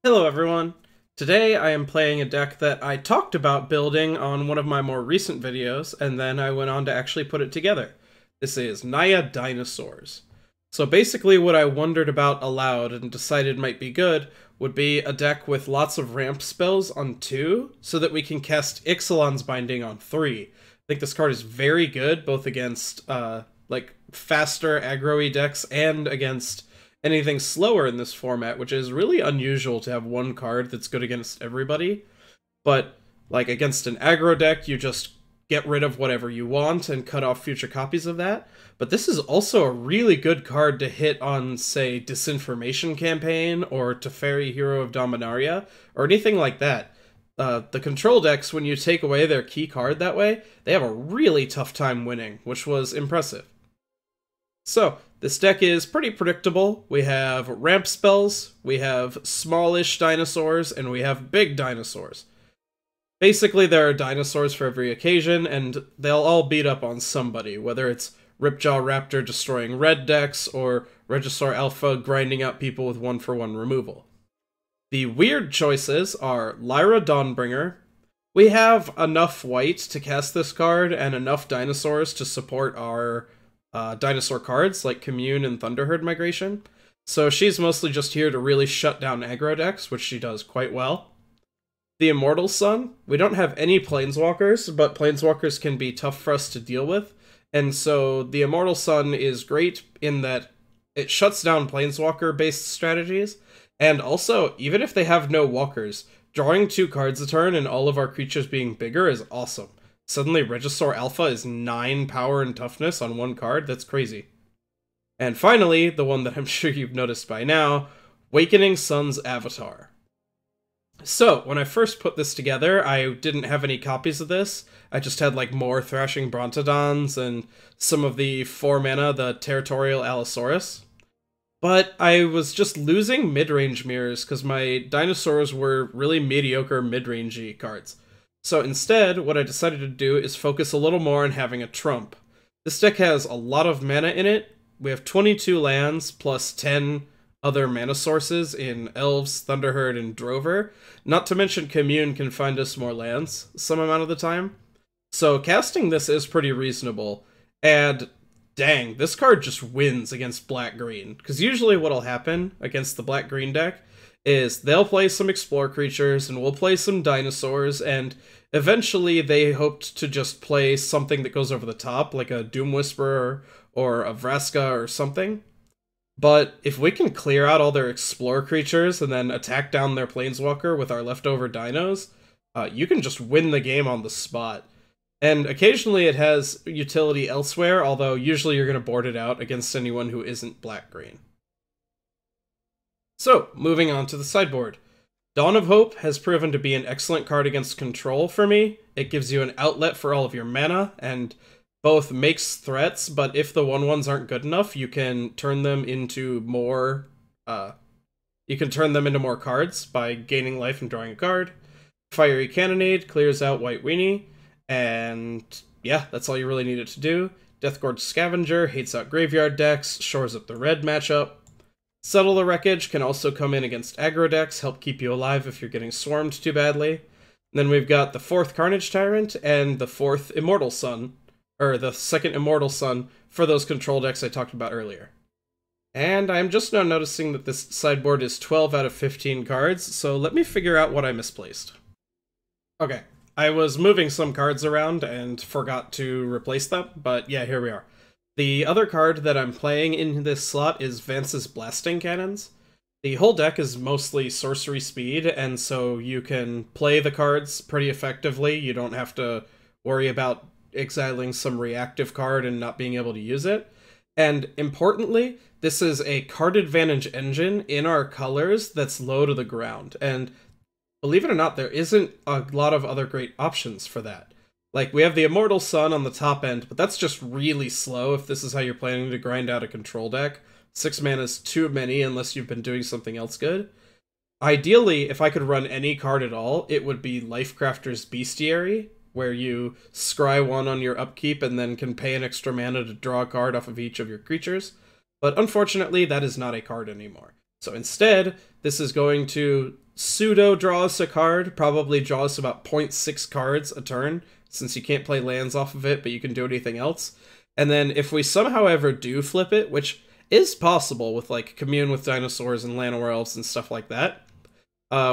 Hello everyone! Today I am playing a deck that I talked about building on one of my more recent videos, and then I went on to actually put it together. This is Naya Dinosaurs. So basically what I wondered about aloud and decided might be good would be a deck with lots of ramp spells on 2, so that we can cast Ixalan's Binding on 3. I think this card is very good, both against like faster aggro-y decks and against anything slower in this format, which is really unusual to have one card that's good against everybody. But like against an aggro deck, you just get rid of whatever you want and cut off future copies of that. But this is also a really good card to hit on, say, Disinformation Campaign or Teferi Hero of Dominaria or anything like that. The control decks, when you take away their key card that way, they have a really tough time winning, which was impressive. So, this deck is pretty predictable. We have ramp spells, we have smallish dinosaurs, and we have big dinosaurs. Basically, there are dinosaurs for every occasion, and they'll all beat up on somebody, whether it's Ripjaw Raptor destroying red decks, or Regisaur Alpha grinding out people with 1-for-1 removal. The weird choices are Lyra Dawnbringer. We have enough white to cast this card, and enough dinosaurs to support our dinosaur cards like Commune and Thunderherd Migration. So she's mostly just here to really shut down aggro decks, which she does quite well. The Immortal Sun, we don't have any Planeswalkers, but Planeswalkers can be tough for us to deal with, and so the Immortal Sun is great in that it shuts down Planeswalker-based strategies, and also, even if they have no walkers, drawing 2 cards a turn and all of our creatures being bigger is awesome. Suddenly, Regisaur Alpha is 9 power and toughness on 1 card. That's crazy. And finally, the one that I'm sure you've noticed by now, Wakening Sun's Avatar. So, when I first put this together, I didn't have any copies of this. I just had like more Thrashing Brontodons and some of the 4 mana, the Territorial Allosaurus. But I was just losing mid-range mirrors because my dinosaurs were really mediocre mid-rangey cards. So instead, what I decided to do is focus a little more on having a trump. This deck has a lot of mana in it. We have 22 lands plus 10 other mana sources in Elves, Thunderherd, and Drover. Not to mention Commune can find us more lands some amount of the time. So casting this is pretty reasonable. And dang, this card just wins against black-green. Because usually what'll happen against the black-green deck is they'll play some Explore creatures, and we'll play some dinosaurs, and eventually they hoped to just play something that goes over the top, like a Doom Whisperer or a Vraska or something. But if we can clear out all their Explore creatures and then attack down their Planeswalker with our leftover dinos, you can just win the game on the spot. And occasionally it has utility elsewhere, although usually you're going to board it out against anyone who isn't black-green. So, moving on to the sideboard. Dawn of Hope has proven to be an excellent card against control for me. It gives you an outlet for all of your mana, and both makes threats, but if the 1/1s aren't good enough, you can turn them into more, more cards by gaining life and drawing a card. Fiery Cannonade clears out White Weenie, and yeah, that's all you really need it to do. Deathgorge Scavenger hates out graveyard decks, shores up the red matchup. Settle the Wreckage can also come in against aggro decks, help keep you alive if you're getting swarmed too badly. And then we've got the 4th Carnage Tyrant and the 4th Immortal Sun, or the 2nd Immortal Sun for those control decks I talked about earlier. And I'm just now noticing that this sideboard is 12 out of 15 cards, so let me figure out what I misplaced. Okay, I was moving some cards around and forgot to replace them, but yeah, here we are. The other card that I'm playing in this slot is Vance's Blasting Cannons. The whole deck is mostly sorcery speed, and so you can play the cards pretty effectively. You don't have to worry about exiling some reactive card and not being able to use it. And importantly, this is a card advantage engine in our colors that's low to the ground. And believe it or not, there isn't a lot of other great options for that. Like, we have the Immortal Sun on the top end, but that's just really slow if this is how you're planning to grind out a control deck. 6 mana is too many unless you've been doing something else good. Ideally, if I could run any card at all, it would be Lifecrafter's Bestiary, where you scry 1 on your upkeep and then can pay an extra mana to draw a card off of each of your creatures. But unfortunately, that is not a card anymore. So instead, this is going to pseudo draw us a card, probably draw us about 0.6 cards a turn, since you can't play lands off of it, but you can do anything else. And then if we somehow ever do flip it, which is possible with like Commune with Dinosaurs and Llanowar Elves and stuff like that,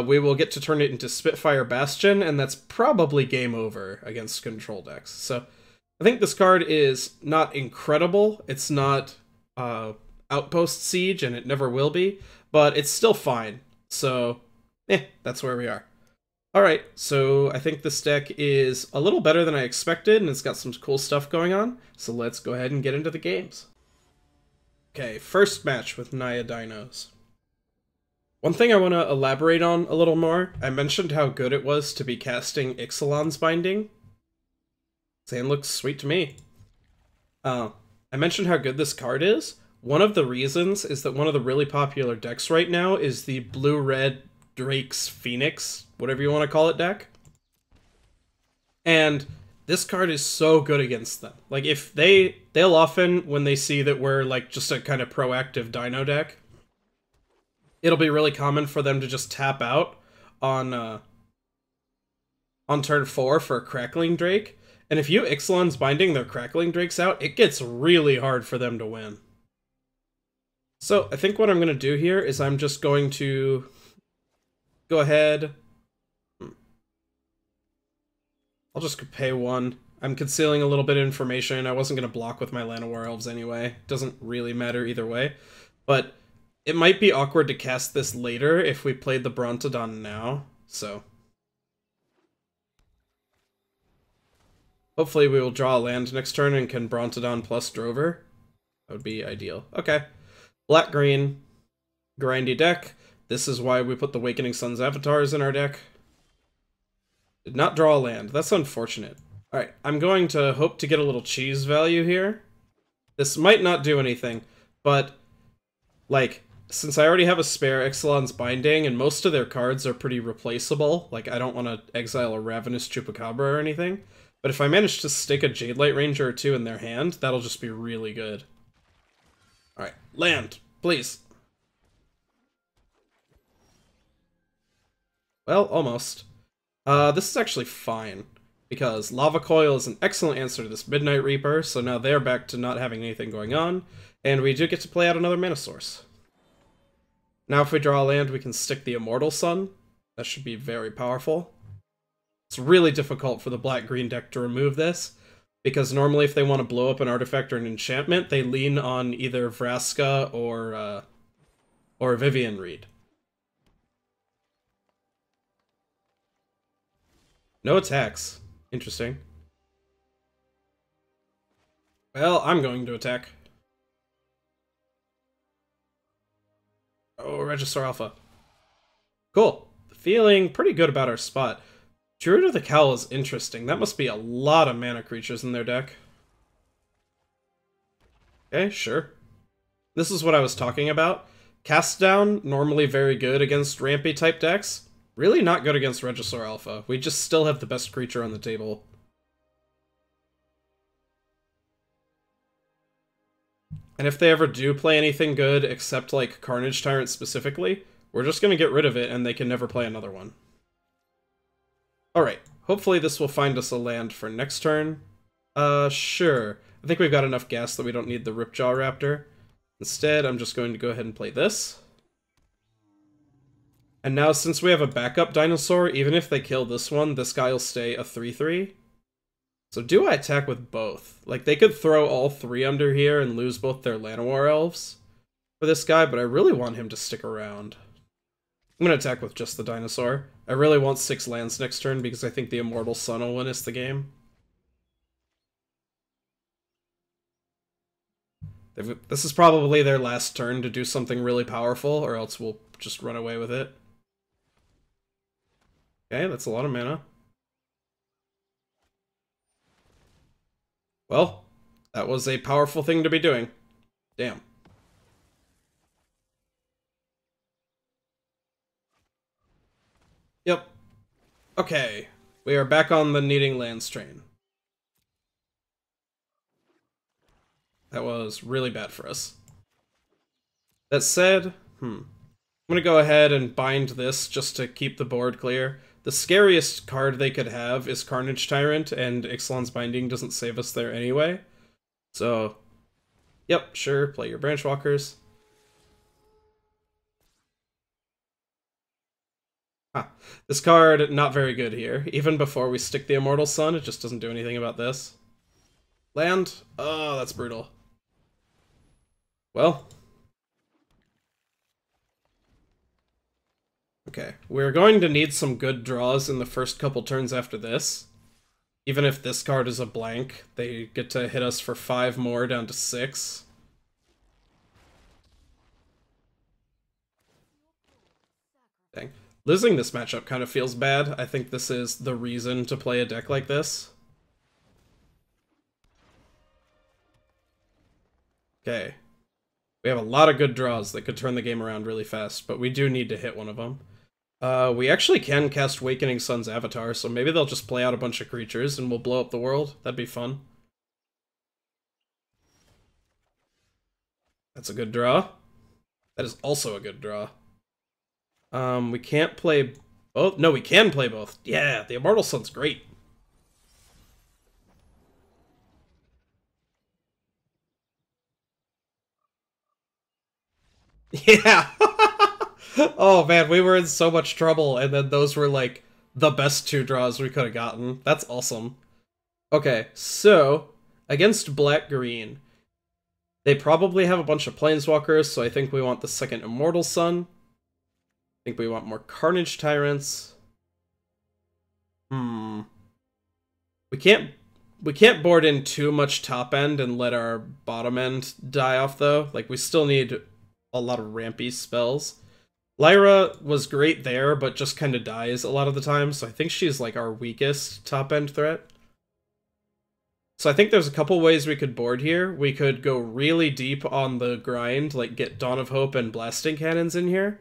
we will get to turn it into Spitfire Bastion, and that's probably game over against control decks. So I think this card is not incredible. It's not Outpost Siege, and it never will be, but it's still fine. So, that's where we are. Alright, so I think this deck is a little better than I expected, and it's got some cool stuff going on, so let's go ahead and get into the games. Okay, first match with Naya Dinos. One thing I want to elaborate on a little more, I mentioned how good it was to be casting Ixalan's Binding. Sand looks sweet to me. I mentioned how good this card is. One of the reasons is that one of the really popular decks right now is the blue-red Drake's Phoenix, whatever you want to call it, deck. And this card is so good against them. Like, if they'll often, when they see that we're like just a kind of proactive dino deck, it'll be really common for them to just tap out on turn 4 for a Crackling Drake. And if you Ixalan's Binding their Crackling Drakes out, it gets really hard for them to win. So I think what I'm going to do here is I'm just going to go ahead. I'll just pay 1. I'm concealing a little bit of information. I wasn't going to block with my Llanowar Elves anyway. Doesn't really matter either way. But it might be awkward to cast this later if we played the Brontodon now. So hopefully we will draw a land next turn and can Brontodon plus Drover. That would be ideal. Okay. Black-green. Grindy deck. This is why we put the Wakening Sun's avatars in our deck. Did not draw a land. That's unfortunate. Alright, I'm going to hope to get a little cheese value here. This might not do anything, but, like, since I already have a spare Ixalan's Binding, and most of their cards are pretty replaceable, like, I don't want to exile a Ravenous Chupacabra or anything, but if I manage to stick a Jadelight Ranger or 2 in their hand, that'll just be really good. Alright, land, please. Well, almost. This is actually fine, because Lava Coil is an excellent answer to this Midnight Reaper, so now they're back to not having anything going on, and we do get to play out another mana source. Now if we draw a land, we can stick the Immortal Sun. That should be very powerful. It's really difficult for the black-green deck to remove this, because normally if they want to blow up an artifact or an enchantment, they lean on either Vraska or Vivian Reed. No attacks. Interesting. Well, I'm going to attack. Oh, Regisaur Alpha. Cool. Feeling pretty good about our spot. Druid of the Cowl is interesting. That must be a lot of mana creatures in their deck. Okay, sure. This is what I was talking about. Cast Down, normally very good against Rampy type decks. Really not good against Regisaur Alpha. We just still have the best creature on the table. And if they ever do play anything good, except like Carnage Tyrant specifically, we're just going to get rid of it and they can never play another one. Alright, hopefully this will find us a land for next turn. Sure. I think we've got enough gas that we don't need the Ripjaw Raptor. Instead, I'm just going to go ahead and play this. And now, since we have a backup dinosaur, even if they kill this one, this guy will stay a 3/3. So do I attack with both? Like, they could throw all 3 under here and lose both their Llanowar Elves for this guy, but I really want him to stick around. I'm going to attack with just the dinosaur. I really want 6 lands next turn because I think the Immortal Sun will win us the game. This is probably their last turn to do something really powerful, or else we'll just run away with it. Okay, that's a lot of mana. Well, that was a powerful thing to be doing. Damn. Yep. Okay, we are back on the needing lands train. That was really bad for us. That said, I'm gonna go ahead and bind this just to keep the board clear. The scariest card they could have is Carnage Tyrant, and Ixalan's Binding doesn't save us there anyway. So, yep, sure, play your Branchwalkers. This card, not very good here. Even before we stick the Immortal Sun, it just doesn't do anything about this. Land? Oh, that's brutal. Well. Okay, we're going to need some good draws in the first couple turns after this. Even if this card is a blank, they get to hit us for 5 more down to 6. Dang. Losing this matchup kind of feels bad. I think this is the reason to play a deck like this. Okay. We have a lot of good draws that could turn the game around really fast, but we do need to hit one of them. We actually can cast Wakening Sun's Avatar, so maybe they'll just play out a bunch of creatures and we'll blow up the world. That'd be fun. That's a good draw. That is also a good draw. We can't play both. No, we can play both. Yeah, the Immortal Sun's great. Yeah. Oh man, we were in so much trouble, and then those were like the best 2 draws we could have gotten. That's awesome. Okay, so against black-green, they probably have a bunch of Planeswalkers, so I think we want the second Immortal Sun. I think we want more Carnage Tyrants. We can't board in too much top end and let our bottom end die off though. Like, we still need a lot of rampy spells. Lyra was great there, but just kind of dies a lot of the time, so I think she's like our weakest top end threat. So I think there's a couple ways we could board here. We could go really deep on the grind, like get Dawn of Hope and Blasting Cannons in here.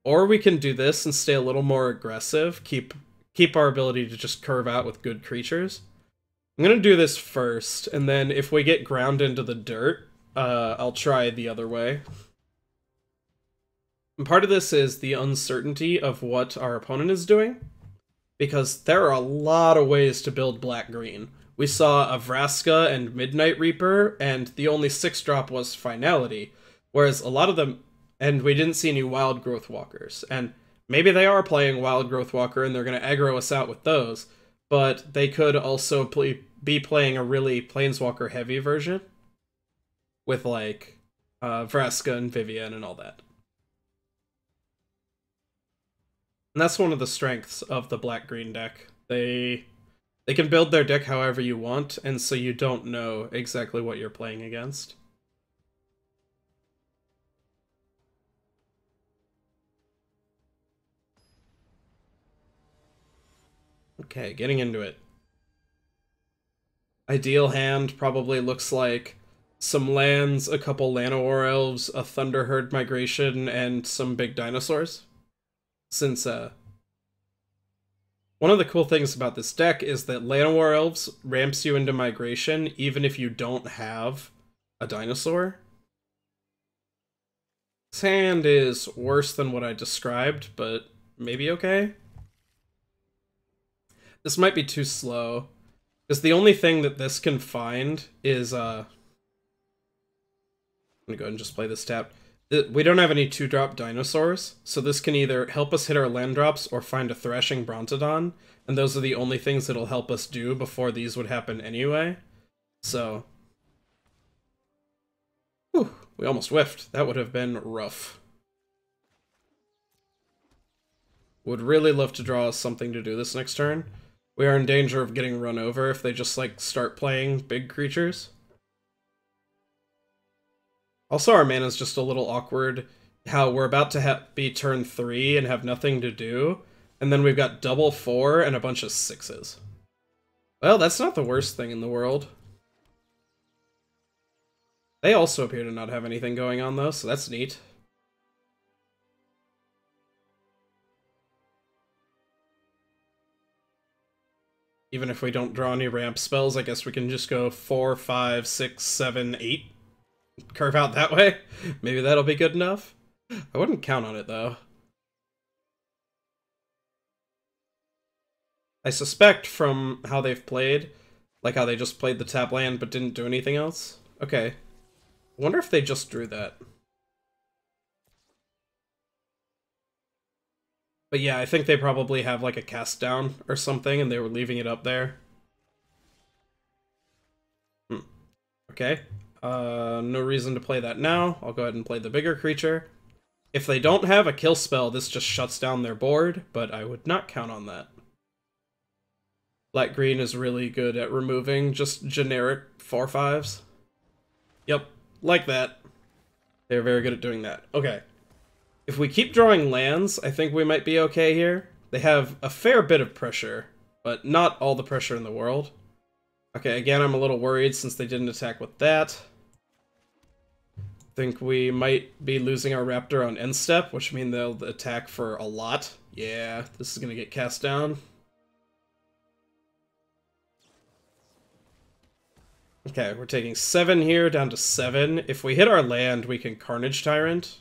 Or we can do this and stay a little more aggressive, keep our ability to just curve out with good creatures. I'm gonna do this first, and then if we get ground into the dirt, I'll try the other way. And part of this is the uncertainty of what our opponent is doing, because there are a lot of ways to build black-green. We saw a Vraska and Midnight Reaper, and the only 6-drop was Finality, whereas a lot of them, and we didn't see any Wild Growth Walkers, and maybe they are playing Wild Growth Walker and they're going to aggro us out with those, but they could also be playing a really Planeswalker-heavy version, with like Vraska and Vivian and all that. And that's one of the strengths of the black-green deck. They can build their deck however you want, and so you don't know exactly what you're playing against. Okay, getting into it. Ideal hand probably looks like some lands, a couple Llanowar Elves, a Thunderherd Migration, and some big dinosaurs. Since, one of the cool things about this deck is that Llanowar Elves ramps you into Migration even if you don't have a dinosaur. This hand is worse than what I described, but maybe okay. This might be too slow, because the only thing that this can find is, I'm gonna go ahead and just play this tap. We don't have any 2-drop dinosaurs, so this can either help us hit our land drops or find a Thrashing Brontodon, and those are the only things that'll help us do before these would happen anyway. So, whew, we almost whiffed. That would have been rough. Would really love to draw us something to do this next turn. We are in danger of getting run over if they just, like, start playing big creatures. Also, our mana's just a little awkward, how we're about to be turn 3 and have nothing to do, and then we've got double 4 and a bunch of 6s. Well, that's not the worst thing in the world. They also appear to not have anything going on, though, so that's neat. Even if we don't draw any ramp spells, I guess we can just go 4, 5, 6, 7, 8. Curve out that way. Maybe that'll be good enough. I wouldn't count on it, though. I suspect from how they've played, like how they just played the tap land but didn't do anything else. Okay. I wonder if they just drew that. But yeah, I think they probably have like a cast down or something and they were leaving it up there. Okay. No reason to play that now. I'll go ahead and play the bigger creature. If they don't have a kill spell, this just shuts down their board, but I would not count on that. Black green is really good at removing just generic 4/5s. Yep, like that. They're very good at doing that. Okay. If we keep drawing lands, I think we might be okay here. They have a fair bit of pressure, but not all the pressure in the world. Okay, again, I'm a little worried since they didn't attack with that. Think we might be losing our Raptor on end step, which means they'll attack for a lot. Yeah, this is gonna get cast down. Okay, we're taking 7 here, down to 7. If we hit our land, we can Carnage Tyrant.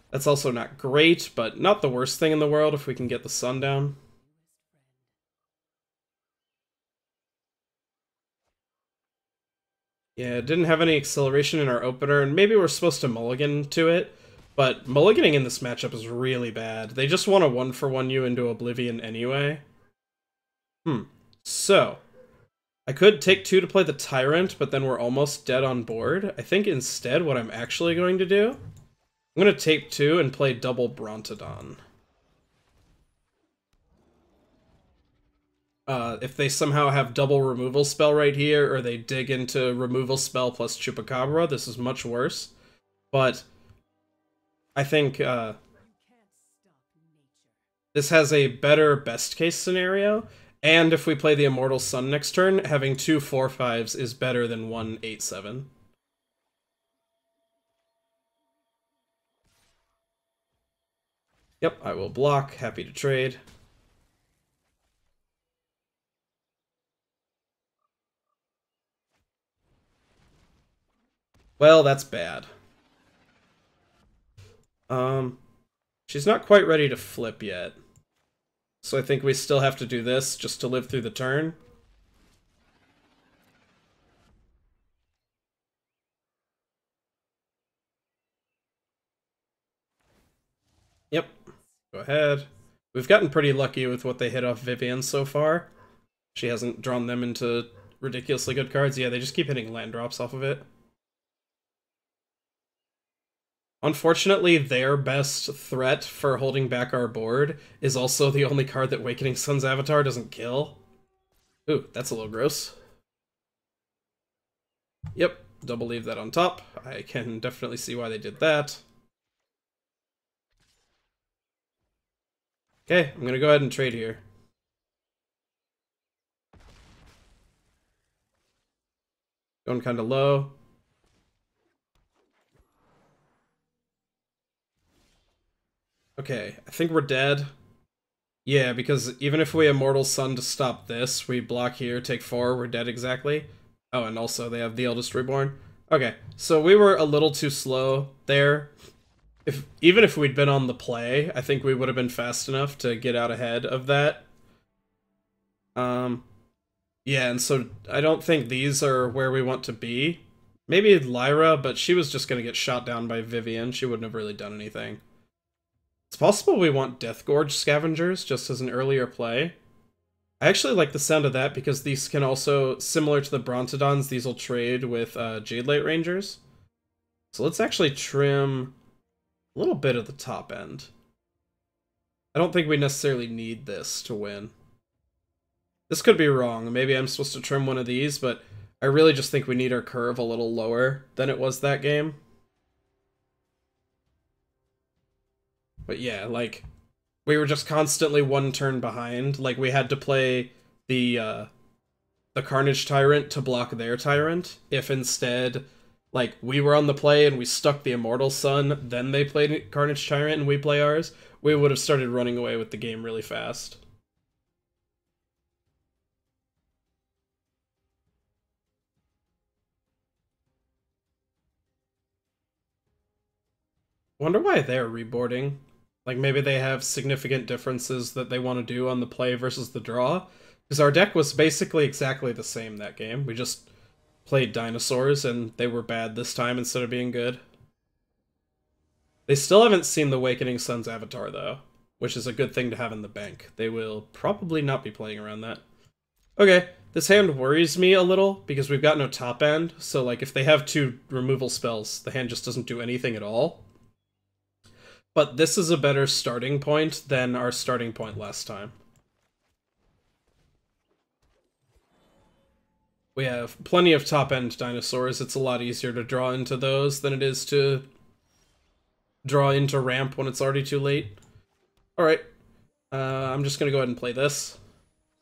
That's also not great, but not the worst thing in the world if we can get the sun down. Yeah, didn't have any acceleration in our opener, and maybe we're supposed to mulligan to it, but mulliganing in this matchup is really bad. They just want to 1-for-1 you into oblivion anyway. So, I could take 2 to play the Tyrant, but then we're almost dead on board. I think instead what I'm actually going to do, I'm going to take 2 and play double Brontodon. If they somehow have double removal spell right here, or they dig into removal spell plus Chupacabra, this is much worse. But I think this has a better best case scenario, and if we play the Immortal Sun next turn, having 2 4/5s is better than 1 8/7. Yep, I will block. Happy to trade. Well, that's bad. She's not quite ready to flip yet. So I think we still have to do this just to live through the turn. Yep. Go ahead. We've gotten pretty lucky with what they hit off Vivian so far. She hasn't drawn them into ridiculously good cards. Yeah, they just keep hitting land drops off of it. Unfortunately, their best threat for holding back our board is also the only card that Wakening Sun's Avatar doesn't kill. Ooh, that's a little gross. Yep, double leave that on top. I can definitely see why they did that. Okay, I'm gonna go ahead and trade here. Going kind of low. Okay, I think we're dead. Yeah, because even if we Immortal Sun to stop this, we block here, take 4, we're dead exactly. Oh, and also they have the Eldest Reborn. Okay, so we were a little too slow there. Even if we'd been on the play, I think we would have been fast enough to get out ahead of that. Yeah, and so I don't think these are where we want to be. Maybe Lyra, but she was just gonna get shot down by Vivian. She wouldn't have really done anything. It's possible we want Deathgorge Scavengers just as an earlier play. I actually like the sound of that because these can also, similar to the Brontodons, these will trade with Jadelight Rangers. So let's actually trim a little bit of the top end. I don't think we necessarily need this to win. This could be wrong. Maybe I'm supposed to trim one of these, but I really just think we need our curve a little lower than it was that game. But yeah, like, we were just constantly 1 turn behind. Like, we had to play the Carnage Tyrant to block their Tyrant. If instead, like, we were on the play and we stuck the Immortal Sun, then they played Carnage Tyrant and we play ours, we would have started running away with the game really fast. Wonder why they're reboarding. Like, maybe they have significant differences that they want to do on the play versus the draw. Because our deck was basically exactly the same that game. We just played dinosaurs, and they were bad this time instead of being good. They still haven't seen the Wakening Sun's avatar, though, which is a good thing to have in the bank. They will probably not be playing around that. Okay, this hand worries me a little, because we've got no top end, so like if they have 2 removal spells, the hand just doesn't do anything at all. But this is a better starting point than our starting point last time. We have plenty of top-end dinosaurs. It's a lot easier to draw into those than it is to draw into ramp when it's already too late. Alright, I'm just gonna go ahead and play this.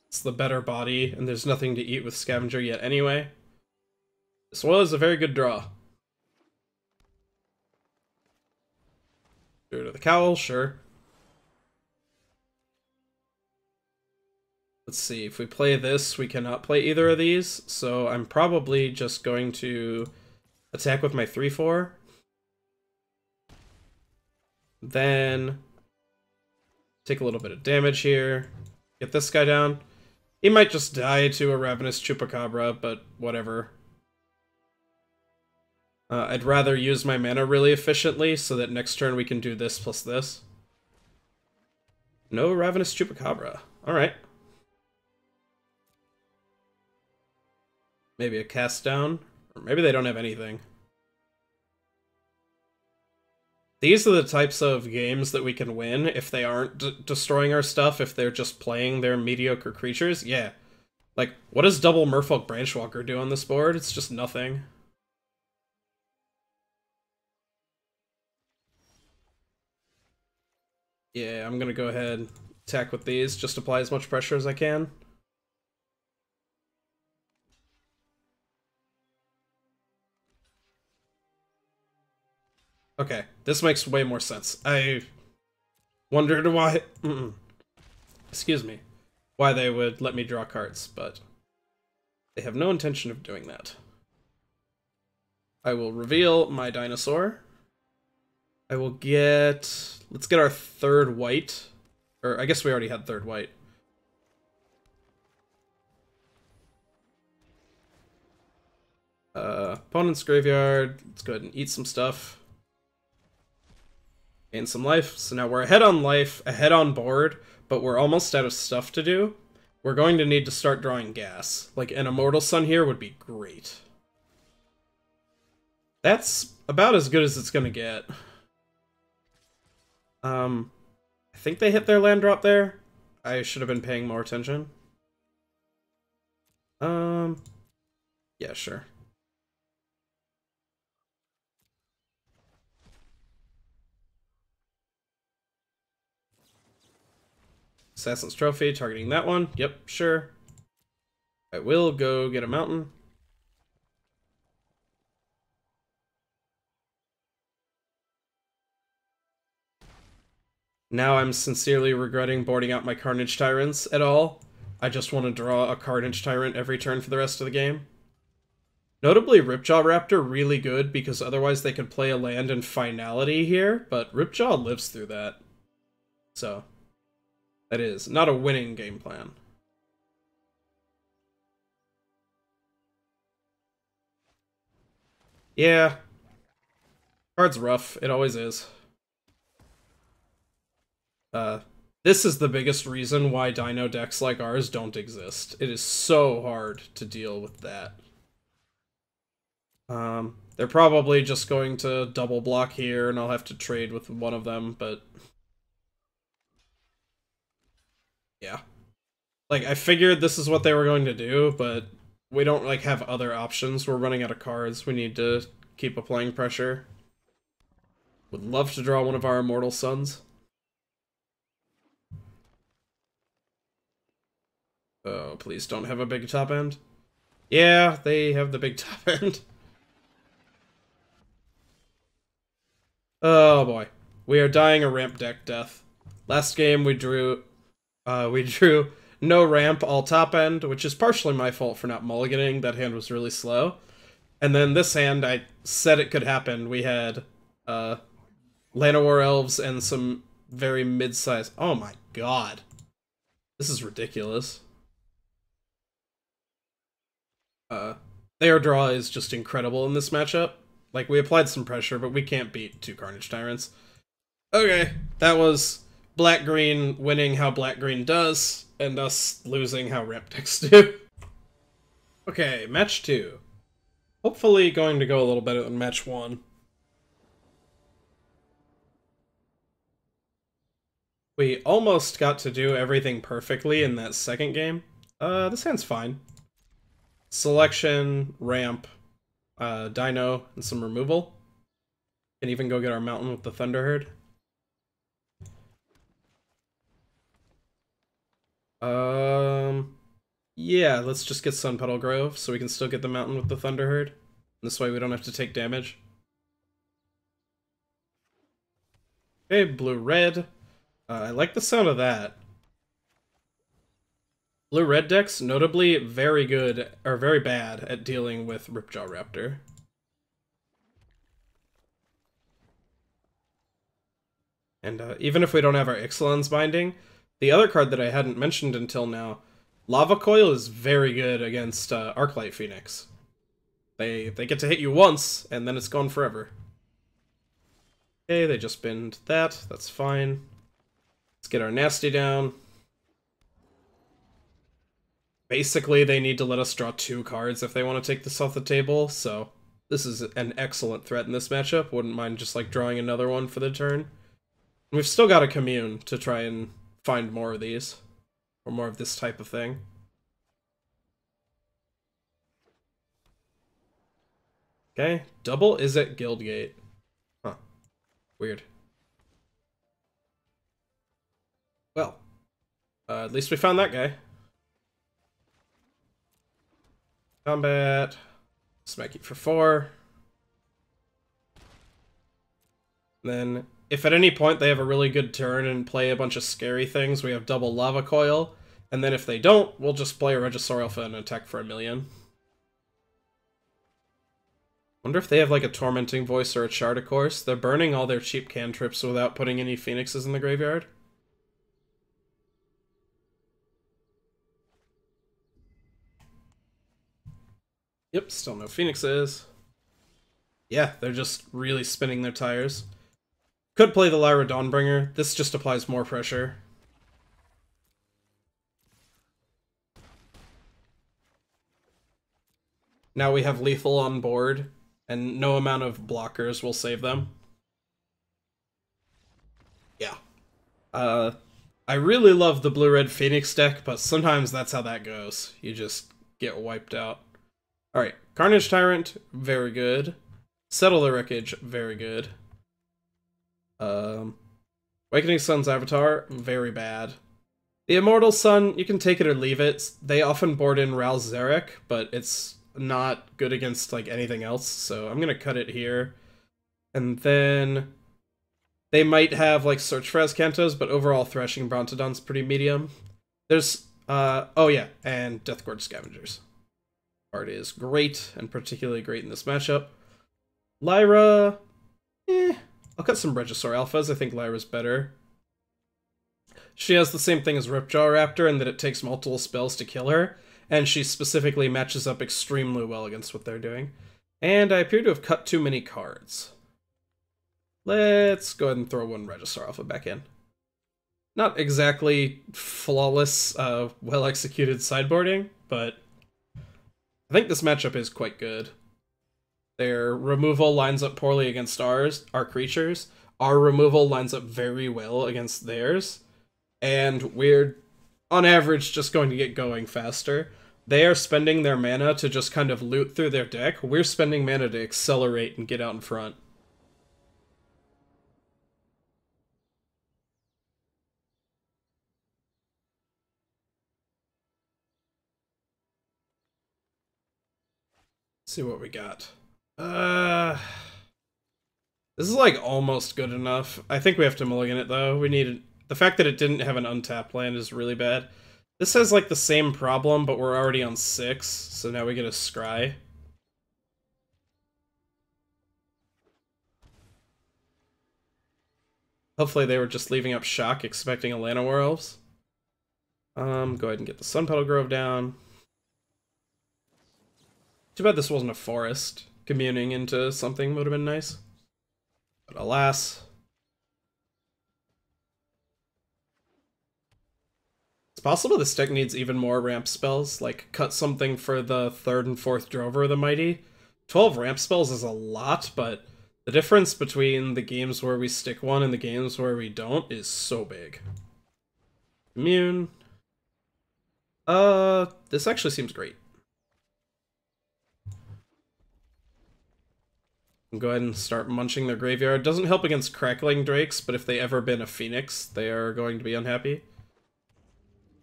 It's the better body, and there's nothing to eat with Scavenger yet anyway. This was a very good draw. Go to the cowl, sure. Let's see, if we play this, we cannot play either of these, so I'm probably just going to attack with my 3/4. Then take a little bit of damage here. Get this guy down. He might just die to a Ravenous Chupacabra, but whatever. I'd rather use my mana really efficiently so that next turn we can do this plus this. No Ravenous Chupacabra. Alright. Maybe a cast down? Or maybe they don't have anything. These are the types of games that we can win if they aren't destroying our stuff, if they're just playing their mediocre creatures. Yeah. Like, what does double Merfolk Branchwalker do on this board? It's just nothing. Yeah, I'm gonna go ahead and attack with these, just apply as much pressure as I can. Okay, this makes way more sense. I wondered why... Excuse me. Why they would let me draw cards, but they have no intention of doing that. I will reveal my dinosaur. I will get... Let's get our 3rd white. Or, I guess we already had 3rd white. Opponent's graveyard. Let's go ahead and eat some stuff. Gain some life. So now we're ahead on life, ahead on board, but we're almost out of stuff to do. We're going to need to start drawing gas. Like, an Immortal Sun here would be great. That's about as good as it's gonna get. I think they hit their land drop there. I should have been paying more attention. Yeah, sure. Assassin's Trophy, targeting that one. Yep, sure. I will go get a mountain. Now I'm sincerely regretting boarding out my Carnage Tyrants at all. I just want to draw a Carnage Tyrant every turn for the rest of the game. Notably, Ripjaw Raptor really good, because otherwise they could play a land in Finality here, but Ripjaw lives through that. So, that is not a winning game plan. Yeah. Card's rough, it always is. This is the biggest reason why dino decks like ours don't exist. It is so hard to deal with that. They're probably just going to double block here, and I'll have to trade with one of them, but... yeah. Like, I figured this is what they were going to do, but we don't, like, have other options. We're running out of cards. We need to keep applying pressure. Would love to draw one of our Immortal Suns. Oh, please don't have a big top end. Yeah, they have the big top end. Oh boy. We are dying a ramp deck death. Last game we drew no ramp, all top end, which is partially my fault for not mulliganing. That hand was really slow. And then this hand, I said it could happen. We had Llanowar Elves and some very mid-sized... Oh my god. This is ridiculous. Their draw is just incredible in this matchup. Like, we applied some pressure, but we can't beat 2 Carnage Tyrants. Okay, that was black-green winning how black-green does, and us losing how ramp decks do. Okay, match 2. Hopefully going to go a little better than match 1. We almost got to do everything perfectly in that second game. This hand's fine. Selection, ramp, dino, and some removal. Can even go get our mountain with the Thunderherd. Yeah, let's just get Sunpetal Grove so we can still get the mountain with the Thunderherd. This way we don't have to take damage. Okay, blue-red. I like the sound of that. Blue-red decks, notably very good, or very bad, at dealing with Ripjaw Raptor. And even if we don't have our Ixalan's binding, the other card that I hadn't mentioned until now, Lava Coil is very good against Arclight Phoenix. They get to hit you once, and then it's gone forever. Okay, they just binned that, that's fine. Let's get our nasty down. Basically, they need to let us draw 2 cards if they want to take this off the table, so this is an excellent threat in this matchup. Wouldn't mind just, like, drawing another one for the turn. We've still got a Commune to try and find more of these, or more of this type of thing. Okay, double is at Guildgate. Huh. Weird. Well, at least we found that guy. Combat. Smack you for 4. Then, if at any point they have a really good turn and play a bunch of scary things, we have double Lava Coil. And then if they don't, we'll just play a Regisaur Alpha and attack for 1,000,000. Wonder if they have like a Tormenting Voice or a Shard of Course. They're burning all their cheap cantrips without putting any Phoenixes in the graveyard. Yep, still no Phoenixes. Yeah, they're just really spinning their tires. Could play the Lyra Dawnbringer. This just applies more pressure. Now we have lethal on board, and no amount of blockers will save them. Yeah. I really love the blue-red Phoenix deck, but sometimes that's how that goes. You just get wiped out. Alright, Carnage Tyrant, very good. Settle the Wreckage, very good. Wakening Sun's Avatar, very bad. The Immortal Sun, you can take it or leave it. They often board in Ral Zarek, but it's not good against like anything else, so I'm gonna cut it here. And then they might have like Search for Azcantos, but overall Thrashing Brontodon's pretty medium. There's oh yeah, and Deathgorge Scavengers. Card is great, and particularly great in this matchup. Lyra, I'll cut some Regisaur Alphas. I think Lyra's better. She has the same thing as Ripjaw Raptor in that it takes multiple spells to kill her, and she specifically matches up extremely well against what they're doing. And I appear to have cut too many cards. Let's go ahead and throw 1 Regisaur Alpha back in. Not exactly flawless, well-executed sideboarding, but I think this matchup is quite good. Their removal lines up poorly against our creatures. Our removal lines up very well against theirs. And we're, on average, just going to get going faster. They are spending their mana to just kind of loot through their deck. We're spending mana to accelerate and get out in front. Let's see what we got. This is like almost good enough. I think we have to mulligan it though. We needed the fact that it didn't have an untapped land is really bad. This has like the same problem, but we're already on 6, so now we get a scry. Hopefully they were just leaving up shock, expecting a Llanowar Elves. Go ahead and get the Sunpetal Grove down. Too bad this wasn't a forest. Communing into something would have been nice. But alas. It's possible this deck needs even more ramp spells, like cut something for the 3rd and 4th Drover of the Mighty. 12 ramp spells is a lot, but the difference between the games where we stick one and the games where we don't is so big. Commune. This actually seems great. Go ahead and start munching their graveyard. Doesn't help against crackling drakes, but if they ever been a phoenix, they are going to be unhappy.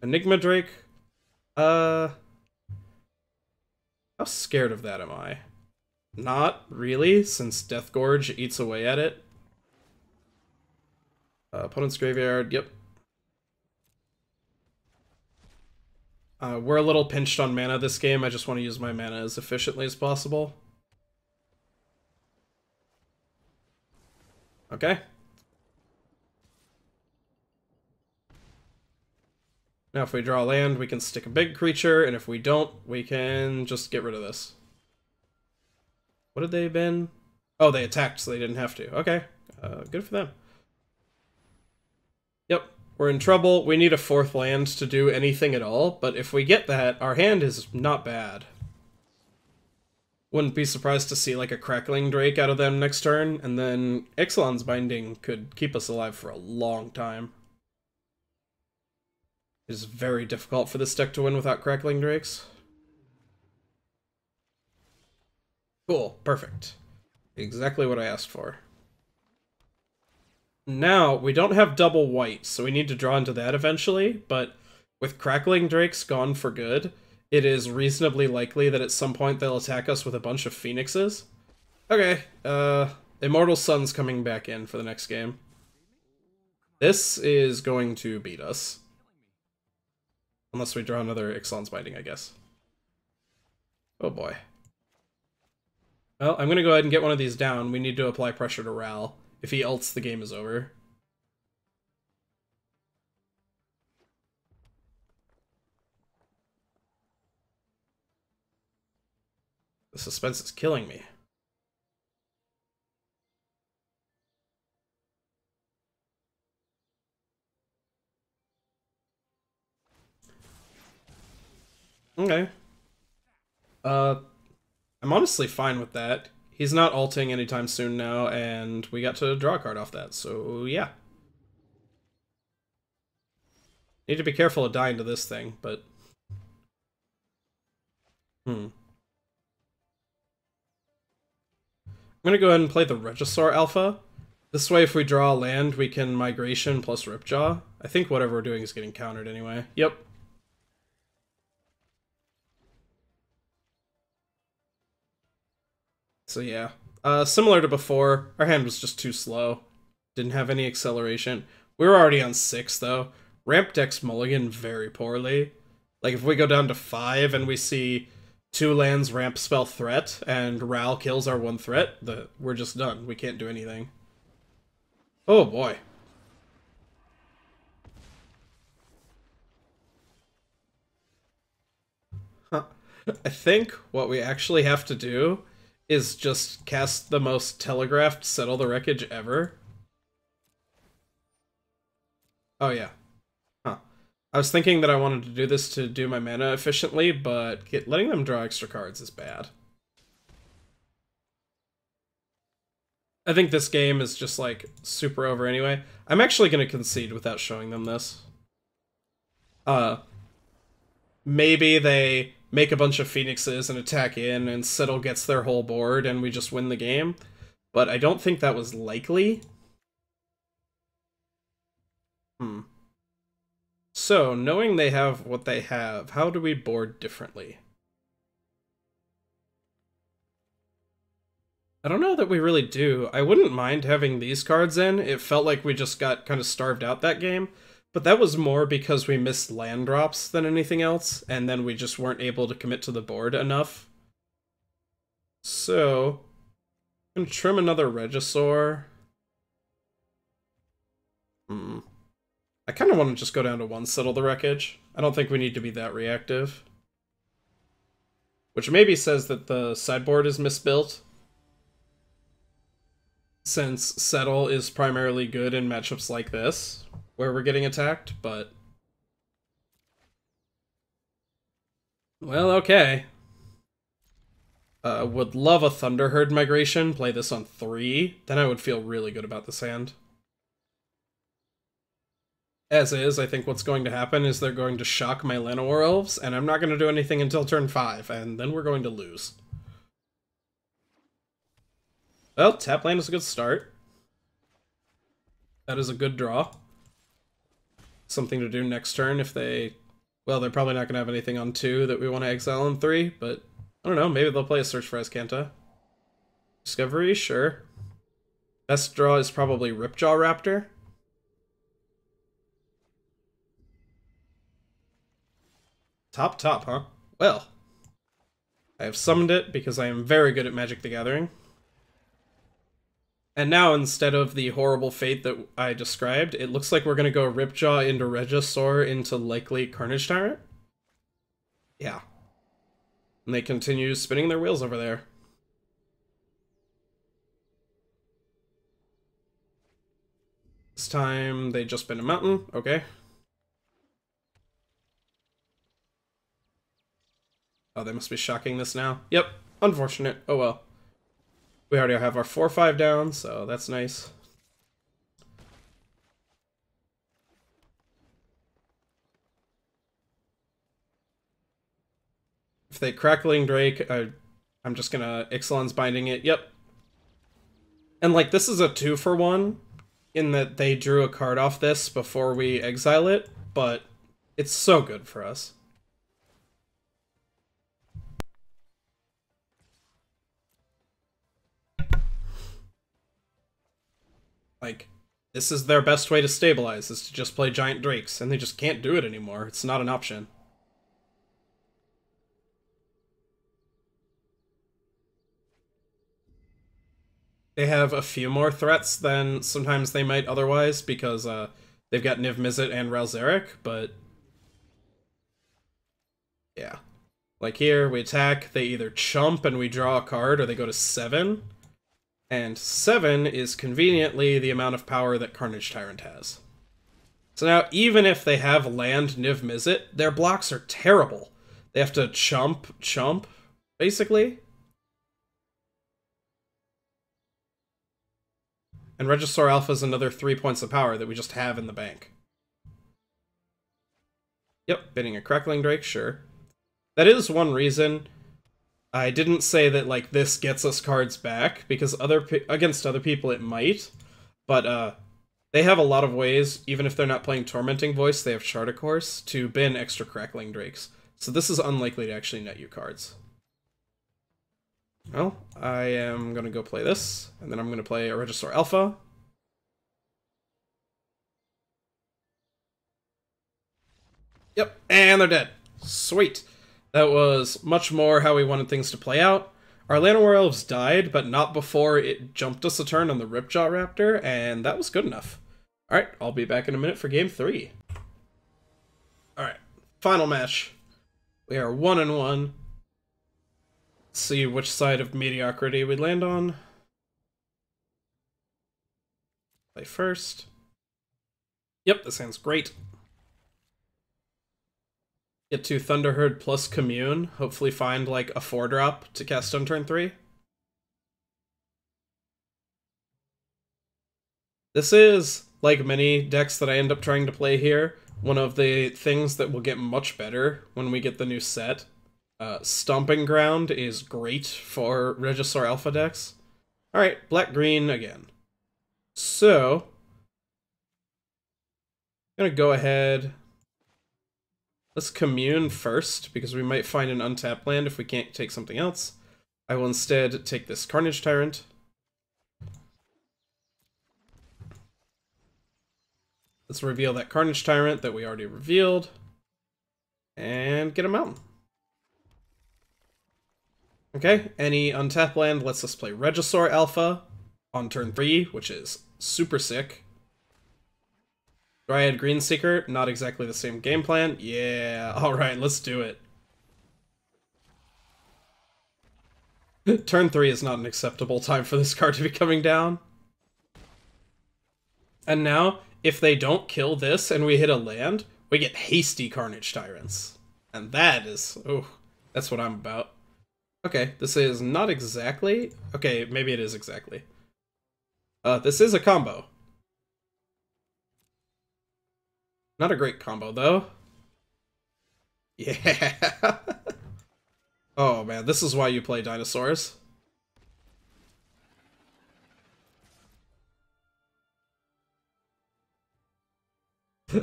Enigma Drake. How scared of that am I? Not really, since Deathgorge eats away at it. Opponent's graveyard, yep. We're a little pinched on mana this game. I just want to use my mana as efficiently as possible. Okay. Now if we draw land, we can stick a big creature, and if we don't, we can just get rid of this. What had they been? Oh, they attacked, so they didn't have to. Okay. Good for them. Yep. We're in trouble. We need a 4th land to do anything at all, but if we get that, our hand is not bad. Wouldn't be surprised to see like a Crackling Drake out of them next turn, and then Ixalan's Binding could keep us alive for a long time. It is very difficult for this deck to win without Crackling Drakes. Cool, perfect. Exactly what I asked for. Now, we don't have double white, so we need to draw into that eventually, but with Crackling Drakes gone for good, it is reasonably likely that at some point they'll attack us with a bunch of phoenixes. Okay, Immortal Sun's coming back in for the next game. This is going to beat us. Unless we draw another Ixalan's Binding, I guess. Oh boy. Well, I'm gonna go ahead and get one of these down. We need to apply pressure to Ral. If he ults, the game is over. The suspense is killing me. Okay. I'm honestly fine with that. He's not ulting anytime soon now, and we got to draw a card off that, so yeah. Need to be careful of dying to this thing, but... I'm gonna go ahead and play the Regisaur Alpha. This way, if we draw a land, we can Migration plus Ripjaw. I think whatever we're doing is getting countered anyway. Yep. So yeah, similar to before, our hand was just too slow. Didn't have any acceleration. We were already on 6, though. Ramp decks mulligan very poorly. Like, if we go down to 5 and we see 2 lands ramp spell threat, and Ral kills our 1 threat, we're just done. We can't do anything. Oh boy. Huh. I think what we actually have to do is just cast the most telegraphed Settle the Wreckage ever. Oh yeah. Huh. I was thinking that I wanted to do this to do my mana efficiently, but letting them draw extra cards is bad. I think this game is just, like, super over anyway. I'm actually going to concede without showing them this. Maybe they make a bunch of phoenixes and attack in, and Settle gets their whole board, and we just win the game. But I don't think that was likely. So, knowing they have what they have, how do we board differently? I don't know that we really do. I wouldn't mind having these cards in. It felt like we just got kind of starved out that game. But that was more because we missed land drops than anything else, and then we just weren't able to commit to the board enough. So, I'm gonna trim another Regisaur. I kind of want to just go down to one Settle the Wreckage. I don't think we need to be that reactive. Which maybe says that the sideboard is misbuilt, since Settle is primarily good in matchups like this, where we're getting attacked, but... well, okay. Would love a Thunderherd Migration, play this on 3, then I would feel really good about this hand. As is, I think what's going to happen is they're going to shock my Llanowar Elves, and I'm not going to do anything until turn 5, and then we're going to lose. Well, tap land is a good start. That is a good draw. Something to do next turn if they... well, they're probably not going to have anything on 2 that we want to exile on 3, but I don't know, maybe they'll play a Search for Azcanta. Discovery, sure. Best draw is probably Ripjaw Raptor. Top, huh? Well, I have summoned it because I am very good at Magic the Gathering. And now, instead of the horrible fate that I described, it looks like we're going to go Ripjaw into Regisaur into likely Carnage Tyrant. Yeah. And they continue spinning their wheels over there. This time, they just spin a mountain. Okay. Oh, they must be shocking this now. Yep. Unfortunate. Oh well. We already have our 4/5 down, so that's nice. If they Crackling Drake, I'm just gonna Ixalan's Binding it. Yep. And like, this is a 2-for-1, in that they drew a card off this before we exile it, but it's so good for us. Like, this is their best way to stabilize, is to just play Giant Drakes, and they just can't do it anymore. It's not an option. They have a few more threats than sometimes they might otherwise, because they've got Niv Mizzet and Ralzeric, but... yeah. Like here, we attack, they either chump and we draw a card, or they go to 7. And 7 is conveniently the amount of power that Carnage Tyrant has. So now, even if they have land Niv Mizzet, their blocks are terrible. They have to chump, basically. And Regisaur Alpha is another 3 points of power that we just have in the bank. Yep, bidding a Crackling Drake, sure. That is one reason I didn't say that, like, this gets us cards back, because against other people it might, but they have a lot of ways, even if they're not playing Tormenting Voice, they have Shard of Course, to bin extra Crackling Drakes. So this is unlikely to actually net you cards. Well, I am going to go play this, and then I'm going to play a Regisaur Alpha. Yep, and they're dead. Sweet. That was much more how we wanted things to play out. Our Llanowar Elves died, but not before it jumped us a turn on the Ripjaw Raptor, and that was good enough. Alright, I'll be back in a minute for game 3. Alright, final match. We are 1-1. Let's see which side of mediocrity we land on. Play first. Yep, this hand's great. Get to Thunderherd plus Commune. Hopefully find, like, a 4-drop to cast on turn 3. This is, like many decks that I end up trying to play here, one of the things that will get much better when we get the new set. Stomping Ground is great for Regisaur Alpha decks. Alright, black-green again. So, I'm gonna go ahead... let's Commune first, because we might find an untapped land if we can't take something else. I will instead take this Carnage Tyrant. Let's reveal that Carnage Tyrant that we already revealed. And get a mountain. Okay, any untapped land lets us play Regisaur Alpha on turn 3, which is super sick. Dryad Greenseeker, not exactly the same game plan. Yeah, alright, let's do it. Turn 3 is not an acceptable time for this card to be coming down. And now, if they don't kill this and we hit a land, we get hasty Carnage Tyrants. And that is... oh, that's what I'm about. Okay, this is not exactly... okay, maybe it is exactly. This is a combo. Not a great combo, though. Yeah! Oh man, this is why you play Dinosaurs.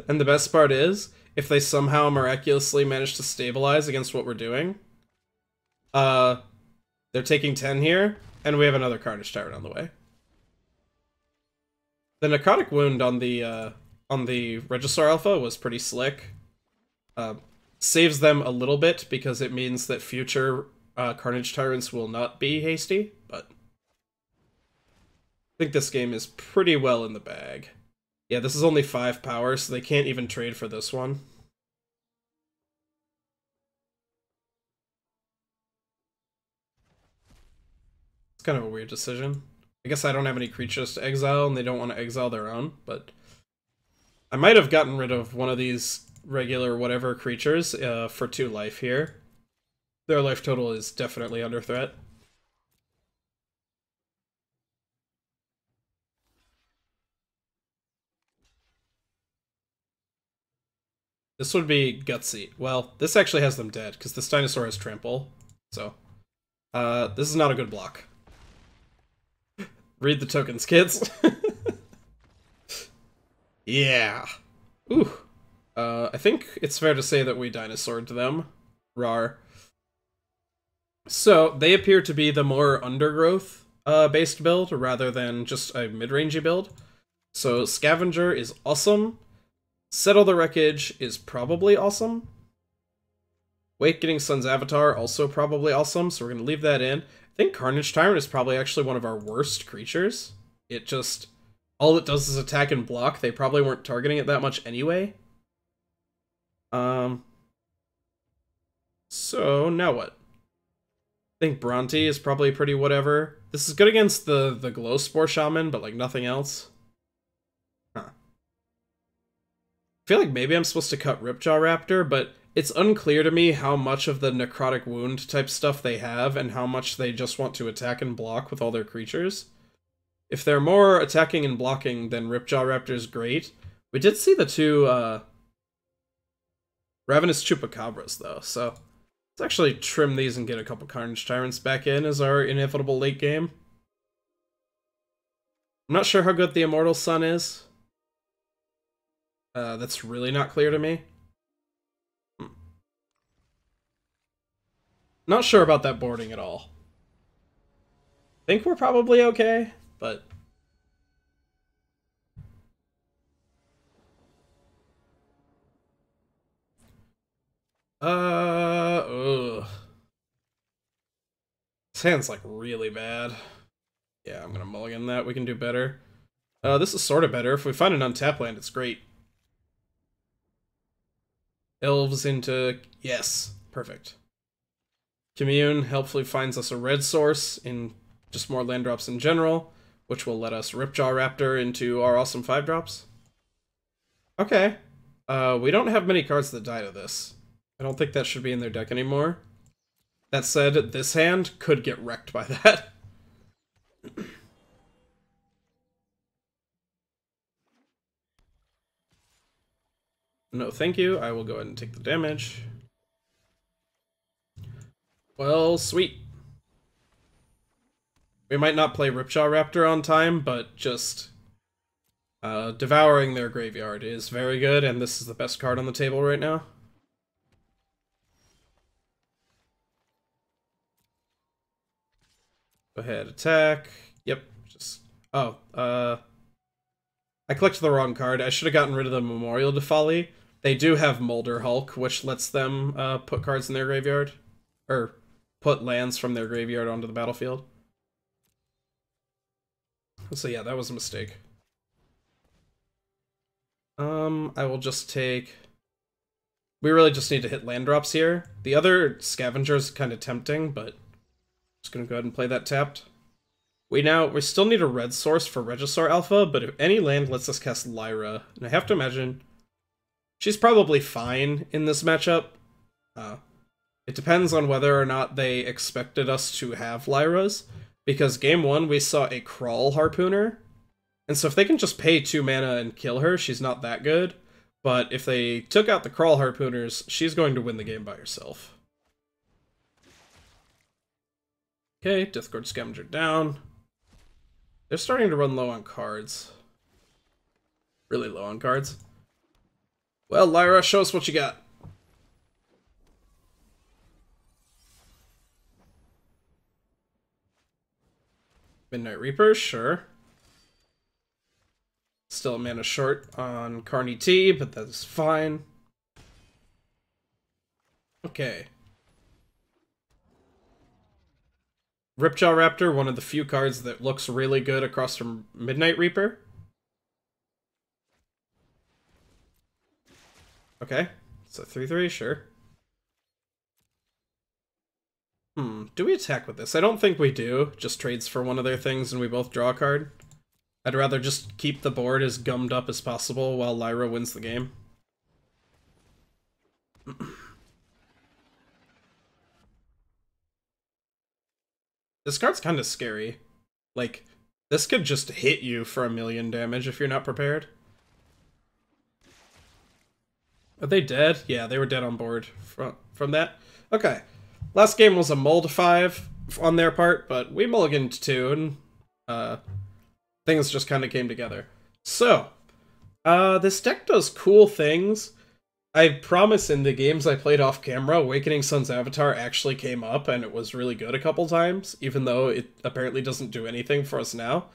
And the best part is, if they somehow miraculously manage to stabilize against what we're doing, they're taking 10 here, and we have another Carnage Tyrant on the way. The Necrotic Wound on the Regisaur Alpha was pretty slick. Saves them a little bit because it means that future Carnage Tyrants will not be hasty, but I think this game is pretty well in the bag. Yeah, this is only 5 power, so they can't even trade for this one. It's kind of a weird decision. I guess I don't have any creatures to exile, and they don't want to exile their own, but I might have gotten rid of one of these regular whatever creatures for 2 life here. Their life total is definitely under threat. This would be gutsy. Well, this actually has them dead, because this dinosaur has trample. So, this is not a good block. Read the tokens, kids. Yeah. Ooh. I think it's fair to say that we dinosaured them. Rar. So, they appear to be the more undergrowth based build, rather than just a mid-rangey build. So, Scavenger is awesome. Settle the Wreckage is probably awesome. Wakening Sun's Avatar, also probably awesome, so we're going to leave that in. I think Carnage Tyrant is probably actually one of our worst creatures. It just... all it does is attack and block. They probably weren't targeting it that much anyway. So, now what? I think Bronte is probably pretty whatever. This is good against the Glowspore Shaman, but like nothing else. Huh. I feel like maybe I'm supposed to cut Ripjaw Raptor, but it's unclear to me how much of the Necrotic Wound type stuff they have and how much they just want to attack and block with all their creatures. If they're more attacking and blocking, then Ripjaw Raptor is great. We did see the 2 Ravenous Chupacabras, though, so let's actually trim these and get a couple Carnage Tyrants back in as our inevitable late game. I'm not sure how good the Immortal Sun is. That's really not clear to me. Not sure about that boarding at all. Think we're probably okay, but... ugh. This hand's like really bad. Yeah, I'm gonna mulligan that. We can do better. This is sort of better. If we find an untapped land, it's great. Elves into... yes, perfect. Commune helpfully finds us a red source in just more land drops in general, which will let us Ripjaw Raptor into our awesome 5-drops. Okay. We don't have many cards that die to this. I don't think that should be in their deck anymore. That said, this hand could get wrecked by that. No, thank you. I will go ahead and take the damage. Well, sweet. We might not play Ripjaw Raptor on time, but just devouring their graveyard is very good, and this is the best card on the table right now. Go ahead, attack. Yep, just... oh, I clicked the wrong card. I should have gotten rid of the Memorial to Folly. They do have Molder Hulk, which lets them put cards in their graveyard. Or put lands from their graveyard onto the battlefield. So yeah, that was a mistake. I will just take... We really just need to hit land drops here. The other Scavenger is kind of tempting, but just gonna go ahead and play that tapped. We still need a red source for Regisaur Alpha, but if any land lets us cast Lyra, and I have to imagine she's probably fine in this matchup. It depends on whether or not they expected us to have Lyras, because game 1 we saw a Crawl Harpooner, and so if they can just pay 2 mana and kill her, she's not that good. But if they took out the Crawl Harpooners, she's going to win the game by herself. Okay, Deathgorge Scavenger down. They're starting to run low on cards. Really low on cards. Well, Lyra, show us what you got. Midnight Reaper, sure. Still a mana short on Carnage T, but that's fine. Okay. Ripjaw Raptor, one of the few cards that looks really good across from Midnight Reaper. Okay, it's a 3/3, sure. Do we attack with this? I don't think we do. Just trades for one of their things and we both draw a card. I'd rather just keep the board as gummed up as possible while Lyra wins the game. This card's kind of scary. Like, this could just hit you for 1,000,000 damage if you're not prepared. Are they dead? Yeah, they were dead on board from that. Okay. Last game was a mull to 5 on their part, but we mulliganed 2, and things just kind of came together. So, this deck does cool things. I promise in the games I played off camera, Awakening Sun's Avatar actually came up, and it was really good a couple times, even though it apparently doesn't do anything for us now.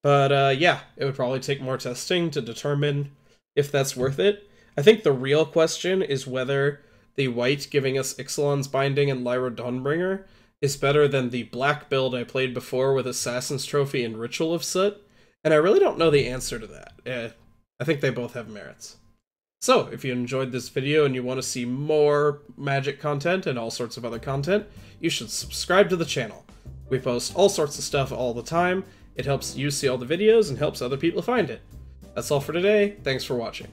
But yeah, it would probably take more testing to determine if that's worth it. I think the real question is whether the white giving us Ixalan's Binding and Lyra Dawnbringer is better than the black build I played before with Assassin's Trophy and Ritual of Soot, and I really don't know the answer to that. I think they both have merits. So, if you enjoyed this video and you want to see more Magic content and all sorts of other content, you should subscribe to the channel. We post all sorts of stuff all the time. It helps you see all the videos and helps other people find it. That's all for today. Thanks for watching.